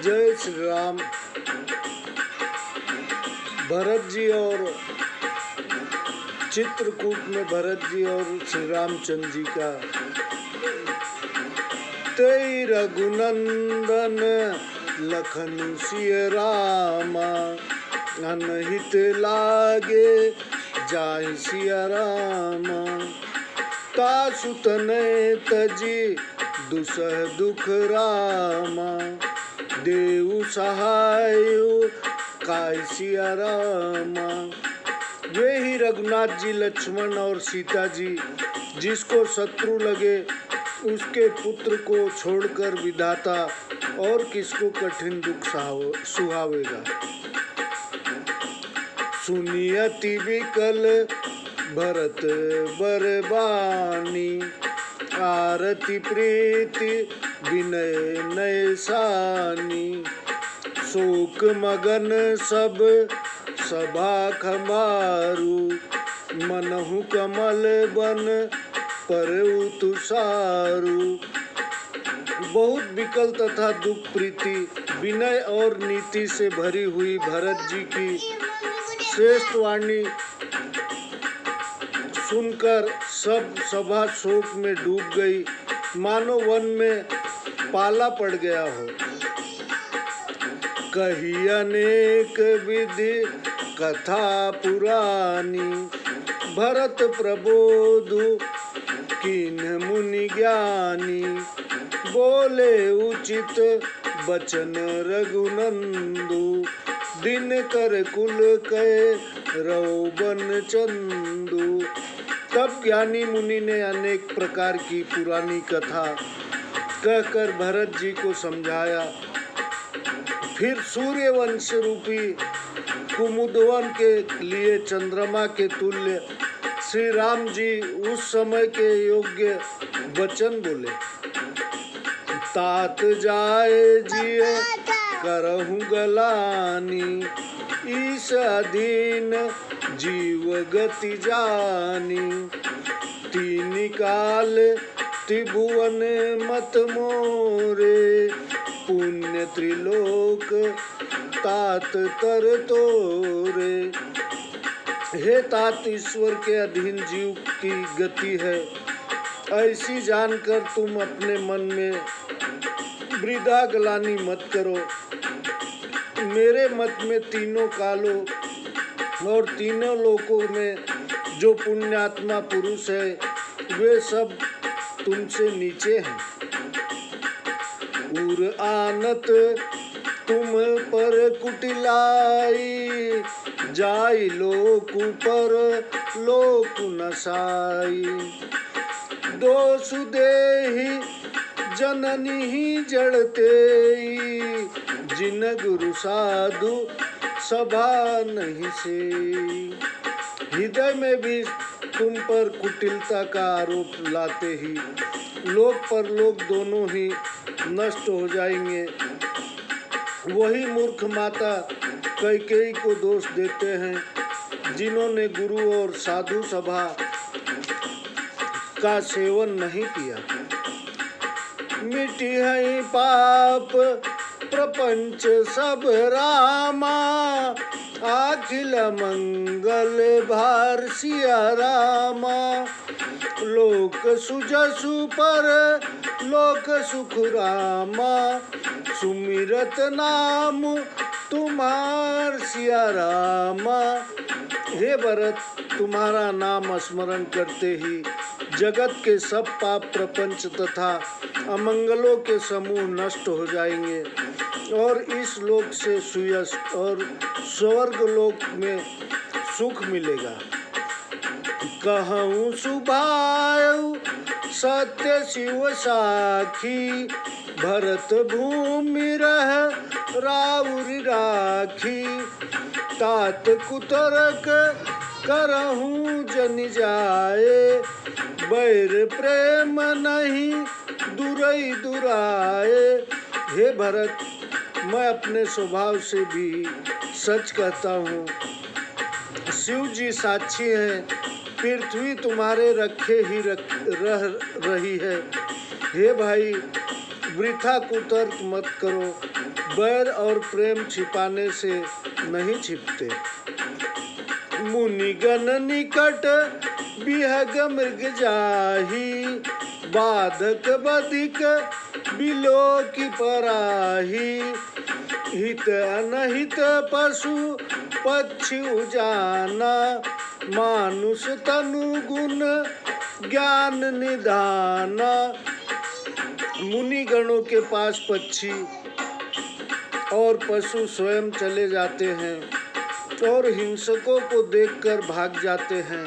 जय श्री राम। भरत जी और चित्रकूट में भरत जी और श्री रामचंद्र जी का तेई रघुनंदन लखन सिय रामा अनहित लागे जाहि सिया रामा तासु तनय तजी दुसह दुख रामा देव सहाय काय सिया रामा। वे ही रघुनाथ जी, लक्ष्मण और सीता जी जिसको शत्रु लगे उसके पुत्र को छोड़कर विधाता और किसको कठिन दुख सुहावेगा। सुनियति विकल भरत बरबानी आरती प्रीति विनय नय सानी शोक मगन सब सभा खमारू मनहु कमल बन परउ तुषारू। बहुत विकल तथा दुख प्रीति विनय और नीति से भरी हुई भरत जी की श्रेष्ठ वाणी सुनकर सब सभा शोक में डूब गई, मानो वन में पाला पड़ गया हो। कही अनेक विधि कथा पुरानी भरत प्रबोधु कीन मुनि ज्ञानी बोले उचित बचन रघुनंदु दिन कर कुल कह रौबन चंदु। तब ज्ञानी मुनि ने अनेक प्रकार की पुरानी कथा कहकर भरत जी को समझाया। फिर सूर्यवंश रूपी कुमुदवन के लिए चंद्रमा के तुल्य श्री राम जी उस समय के योग्य वचन बोले। तात जाए जिय करहु गलानी ईश अधीन जीव गति जानी तीन काल त्रिभुवन मत मोरे पुण्य त्रिलोक तात तर तोरे। हे तात, ईश्वर के अधीन जीव की गति है, ऐसी जानकर तुम अपने मन में वृथा गलानी मत करो। मेरे मत में तीनों कालों और तीनों लोकों में जो पुण्यात्मा पुरुष है वे सब तुमसे नीचे हैं। उर आनत तुम पर कुटिलाई जाई लोक पर लोक नसाई दोषु देहि जननी ही जड़ते जिन गुरु साधु सभा नहीं से। हृदय में भी तुम पर कुटिलता का आरोप लाते ही लोक पर लोक दोनों ही नष्ट हो जाएंगे। वही मूर्ख माता कैकेयी को दोष देते हैं जिन्होंने गुरु और साधु सभा का सेवन नहीं किया। मिटी है पाप प्रपंच सब रामा अखिल मंगल भार सिया रामा लोक सुजसु पर लोक सुख रामा सुमिरत नाम तुम्हार सिया रामा। हे भरत, तुम्हारा नाम स्मरण करते ही जगत के सब पाप प्रपंच तथा अमंगलों के समूह नष्ट हो जाएंगे और इस लोक से सुयश और स्वर्ग लोक में सुख मिलेगा। कहूँ सुभायु सत्य शिव साखी भरत भूमि रह राउरी राखी तात कुतरक करहूँ जन जाए बैर प्रेम नहीं दुरई दुराए। हे भरत, मैं अपने स्वभाव से भी सच कहता हूँ, शिव जी साक्षी हैं, पृथ्वी तुम्हारे रखे ही रह रही है। हे भाई, वृथा कुतर्क मत करो, बैर और प्रेम छिपाने से नहीं छिपते। मुनिगण निकट बिहग मृग जाही, बाधक बधिक बिलो की पराही। हित अनहित पशु पक्षी उजाना, मानुष तनु गुण ज्ञान निधाना। मुनिगणों के पास पक्षी और पशु स्वयं चले जाते हैं और हिंसकों को देखकर भाग जाते हैं।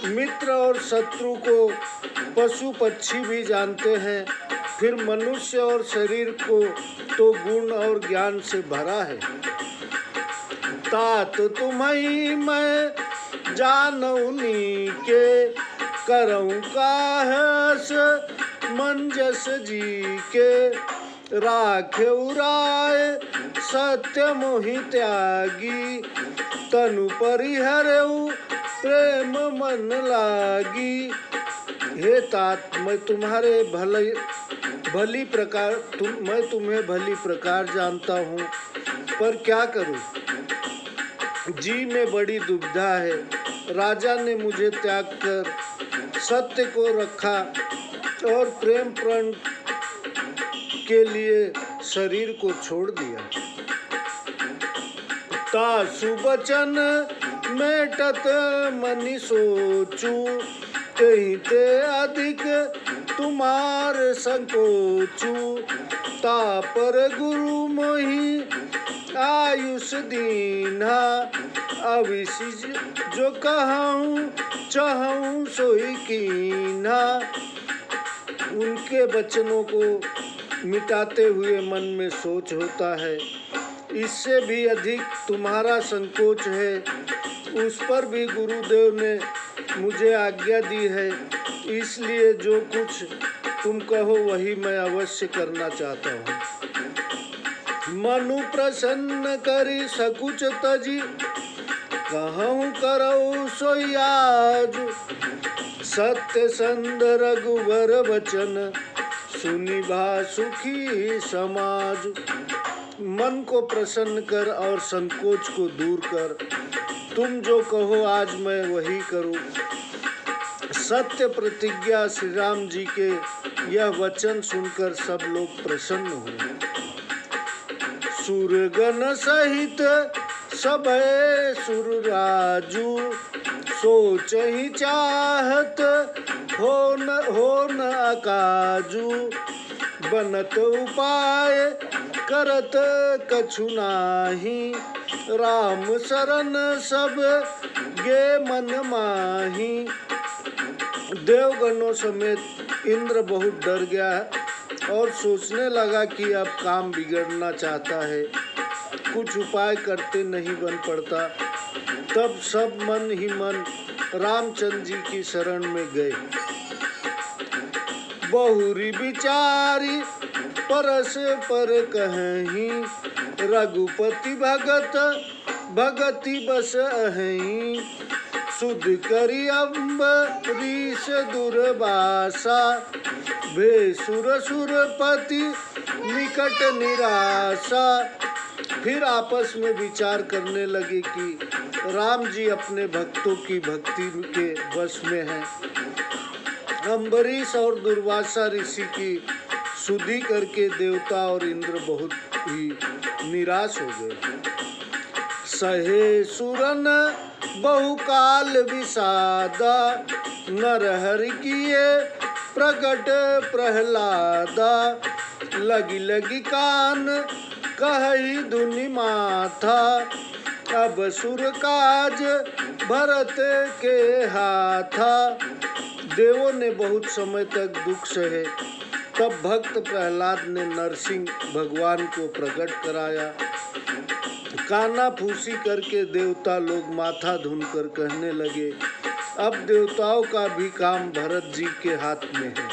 मित्र और शत्रु को पशु पक्षी भी जानते हैं, फिर मनुष्य और शरीर को तो गुण और ज्ञान से भरा है। तात तुम्हीं मैं जानऊनी के, करऊं काहस मंजस जी के। राखे उराय सत्य मोहि त्यागी, तनु परिहरऊ प्रेम मन लागी। हे तात, मैं तुम्हें भली प्रकार जानता हूँ, पर क्या करूँ, जी में बड़ी दुविधा है। राजा ने मुझे त्याग कर सत्य को रखा और प्रेम प्रण के लिए शरीर को छोड़ दिया। तासु बचन मेटत मनि सोचू, कहीं ते अधिक तुम्हार संकोचू। तापर गुरु मोहि आयुष दीना, अविषि जो कहूँ चाहूँ सोई कीना। उनके वचनों को मिटाते हुए मन में सोच होता है, इससे भी अधिक तुम्हारा संकोच है। उस पर भी गुरुदेव ने मुझे आज्ञा दी है, इसलिए जो कुछ तुम कहो वही मैं अवश्य करना चाहता हूँ। मनु प्रसन्न करी सकुच तजी, कहूँ करऊ सोई आज। सत्य संद रघुवर वचन, सुनि भा सुखी समाज। मन को प्रसन्न कर और संकोच को दूर कर, तुम जो कहो आज मैं वही करूं। सत्य प्रतिज्ञा श्री राम जी के यह वचन सुनकर सब लोग प्रसन्न हुए। सुरगण सहित सबे सुरराजू, सोच ही चाहत हो न अकाजू। बनत उपाय करत कछु नाही, राम शरण सब गे मन माही। देवगणों समेत इंद्र बहुत डर गया और सोचने लगा कि अब काम बिगड़ना चाहता है, कुछ उपाय करते नहीं बन पड़ता। तब सब मन ही मन रामचंद्र जी की शरण में गए। बहुरी विचारी परस पर कहीं, रघुपति भगत भगति बस अहीं। सुध करी अम्बरीश दुर्वासा, भेसुर सुरपति निकट निराशा। फिर आपस में विचार करने लगे कि राम जी अपने भक्तों की भक्ति के वश में हैं। अम्बरीश और दुर्वासा ऋषि की सुधि करके देवता और इंद्र बहुत ही निराश हो गए। सहे सुरन बहुकाल विषादा, नरहरि किए प्रकट प्रहलादा। लगी लगी कान कही धुनि माथा, अब सुर काज भरत के हाथा। देवों ने बहुत समय तक दुख सहे, तब भक्त प्रहलाद ने नरसिंह भगवान को प्रकट कराया। काना फूसी करके देवता लोग माथा धुनकर कहने लगे, अब देवताओं का भी काम भरत जी के हाथ में है।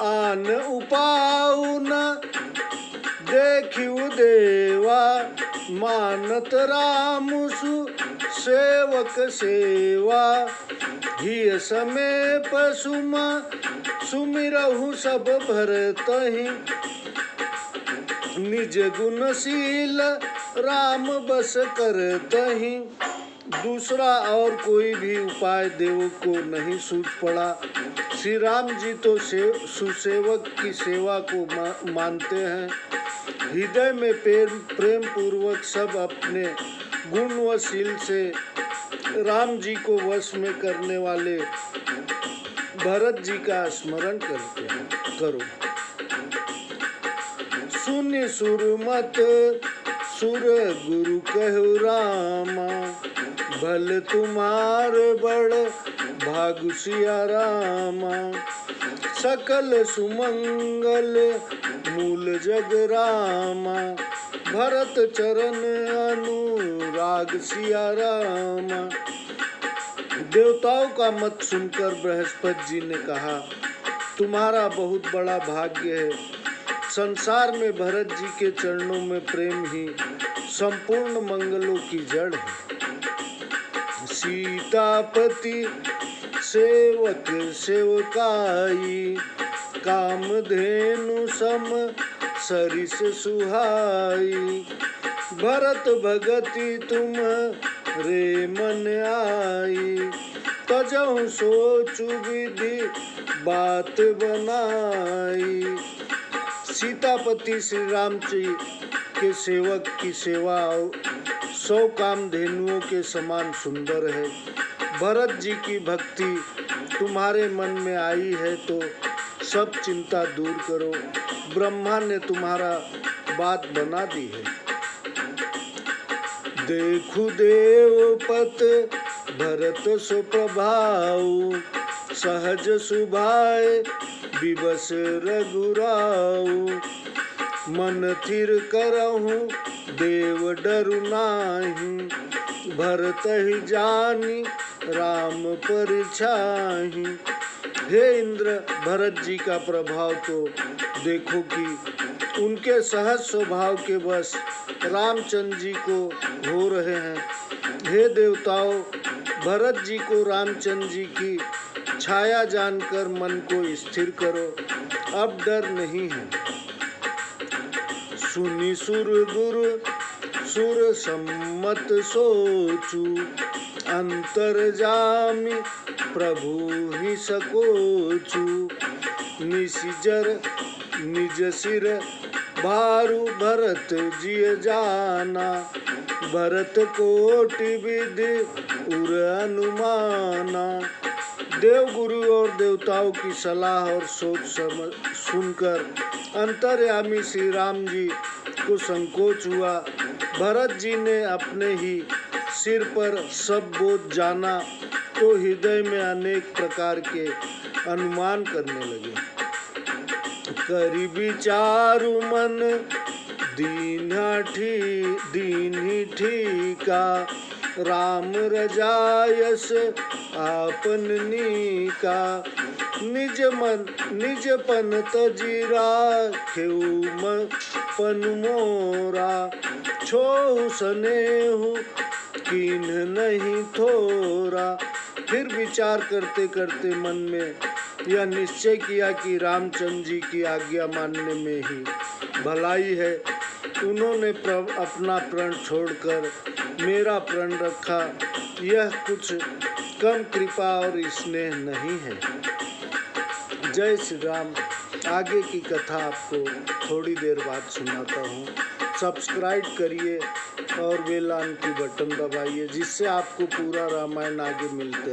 आन उपाउ न देखिउ देवा, मानत राम सु सेवक सेवा। ही समय पशुम सुमिरहु सब भरतहि निज गुणशील राम बस करतहि। दूसरा और कोई भी उपाय देव को नहीं सूझ पड़ा। श्री राम जी तो सुसेवक की सेवा को मानते हैं। हृदय में प्रेम पूर्वक सब अपने गुण व शील से राम जी को वश में करने वाले भरत जी का स्मरण करते हैं। करो सुनि सुरमत सुर गुरु कहु रामा, भल तुम्हार बड़ भागु सिया रामा। सकल सुमंगल मूल जग रामा, भरत चरण अनुराग सिया रामा। देवताओं का मत सुनकर बृहस्पति जी ने कहा, तुम्हारा बहुत बड़ा भाग्य है। संसार में भरत जी के चरणों में प्रेम ही संपूर्ण मंगलों की जड़ है। सीतापति सेवक सेवकाई, कामधेनु सम सरिस सुहाई। भरत भगति तुम रे मन आई, तजहु सोचु विधि बात बनाई। सीतापति श्री राम जी के सेवक की सेवा 100 कामधेनुओं के समान सुंदर है। भरत जी की भक्ति तुम्हारे मन में आई है तो सब चिंता दूर करो। ब्रह्मा ने तुम्हारा बात बना दी है। देखु देवपत भरत सो प्रभाऊ, सहज सुभाए विवश रघुराऊ। मन थिर करहु देव डरु नाही, भरत ही जानी राम परिछाही। हे इंद्र, भरत जी का प्रभाव तो देखो कि उनके सहज स्वभाव के वश रामचंद्र जी को हो रहे हैं। हे देवताओं, भरत जी को रामचंद्र जी की छाया जानकर मन को स्थिर करो, अब डर नहीं है। सुनि सुर गुरु सुर सम्मत सोचू, अंतरजामी प्रभु ही सकोचू। निशिजर निज सिर भारू भरत जिय जाना, भरत कोटि विधि उर अनुमाना। देव गुरु और देवताओं की सलाह और सोच सुनकर अंतर्यामी श्री राम जी को संकोच हुआ। भरत जी ने अपने ही सिर पर सब बोझ जाना तो हृदय में अनेक प्रकार के अनुमान करने लगे। करी विचारु मन दीन ही ठीका, राम रजायस आपन नीका। निज पन तजी राखेउ पन मोरा, छोहु सनेहु कीन नहीं थोरा। फिर विचार करते करते मन में यह निश्चय किया कि रामचंद्र जी की आज्ञा मानने में ही भलाई है। उन्होंने अपना प्रण छोड़कर मेरा प्रण रखा। यह कुछ कम कृपा और स्नेह नहीं है। जय श्री राम। आगे की कथा आपको थोड़ी देर बाद सुनाता हूँ। सब्सक्राइब करिए और बेल आइकन की बटन दबाइए, जिससे आपको पूरा रामायण आगे मिलते